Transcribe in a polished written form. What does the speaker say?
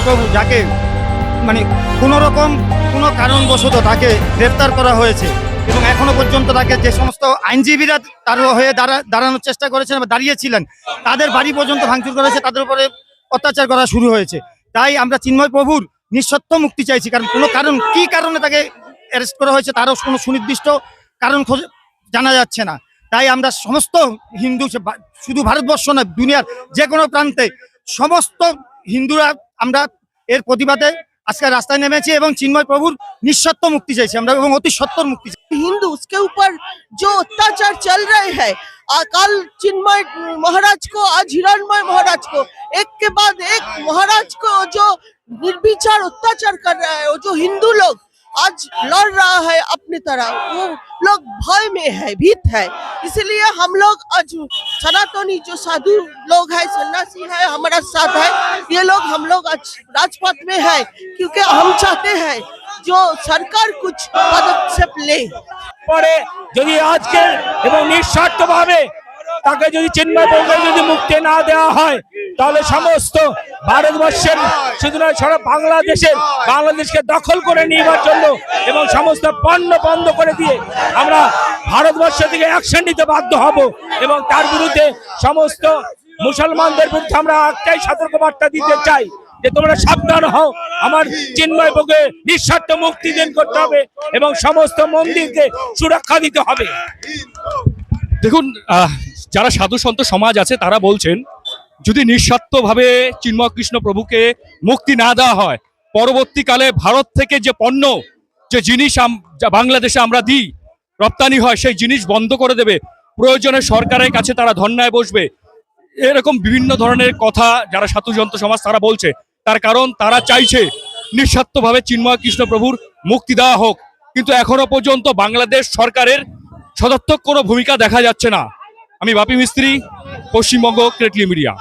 চিন্ময় প্রভু যাকে মানে কোনো কারণবশত তাকে গ্রেফতার করা হয়েছে এবং এখনো পর্যন্ত তাকে যে সমস্ত আইনজীবীরা তার হয়ে দাঁড়ানোর চেষ্টা করেছেন বা দাঁড়িয়েছিলেন তাদের বাড়ি পর্যন্ত ভাঙচুর করেছে, তাদের উপরে অত্যাচার করা শুরু হয়েছে। তাই আমরা চিন্ময় প্রভুর নিঃশর্ত মুক্তি চাইছি, কারণ কি কারণে তাকে অ্যারেস্ট করা হয়েছে তারও কোনো সুনির্দিষ্ট কারণ জানা যাচ্ছে না। তাই আমরা সমস্ত হিন্দু, শুধু ভারতবর্ষ না, দুনিয়ার যে কোনো প্রান্তে সমস্ত হিন্দুরা আমরা এর প্রতিবাদে আজকে রাস্তায় নেমেছি এবং চিন্ময় প্রভুর निঃशर्त मुक्ति चाहिए हम लोग अति सत्तर मुक्ति हिंदू उसके ऊपर जो अत्याचार चल रहे हैं, कल चिन्मय महाराज को, आज हिरणमय महाराज को, एक के बाद एक महाराज को जो निर्विचार अत्याचार कर रहा है, वो जो हिंदू लोग आज लड़ रहा है अपनी तरह, वो लोग भय में है, भीत है। इसलिए हम लोग आज सनातनी जो साधु लोग है, सन्यासी है, हमारा साथ है, ये लोग हम लोग आज राजपथ में है, क्योंकि हम चाहते हैं जो सरकार कुछ पदक्षेप ले। পরে যদি আজকে এবং নিঃস্বার্থভাবে তাকে যদি চিন্ময় প্রভুকে যদি মুক্তি না দেওয়া হয় তাহলে সমস্ত ভারতবর্ষের শুধু নয় সারা বাংলাদেশকে দখল করে নেওয়ার জন্য এবং সমস্ত পণ্য বন্ধ করে দিয়ে আমরা ভারতবর্ষ থেকে অ্যাকশন নিতে বাধ্য হব এবং তার বিরুদ্ধে সমস্ত মুসলমানদের বিরুদ্ধে আমরা একটাই সতর্কবার্তা দিতে চাই যে তোমরা সাবধান হও, আমার চিন্ময় প্রভুকে নিঃস্বার্থ মুক্তি দান করতে হবে এবং সমস্ত মন্দিরকে সুরক্ষা দিতে হবে। দেখুন, যারা সাধু সন্ত সমাজ আছে তারা বলছেন যদি নিঃস্বার্থভাবে চিন্ময় কৃষ্ণ প্রভুকে মুক্তি না দেওয়া হয় পরবর্তীকালে ভারত থেকে যে পণ্য যে জিনিস বাংলাদেশে আমরা দিই রপ্তানি হয় সেই জিনিস বন্ধ করে দেবে, প্রয়োজনে সরকারের কাছে তারা ধর্নায় বসবে, এরকম বিভিন্ন ধরনের কথা যারা সাধু সন্ত সমাজ তারা বলছে। তার কারণ তারা চাইছে নিঃস্বার্থভাবে চিন্ময় কৃষ্ণ প্রভুর মুক্তি দেওয়া হোক, কিন্তু এখনো পর্যন্ত বাংলাদেশ সরকারের সদর্থক কোনো ভূমিকা দেখা যাচ্ছে না। আমি বাপি মিস্ত্রি, পশ্চিমবঙ্গ ক্রেটলি মিডিয়া।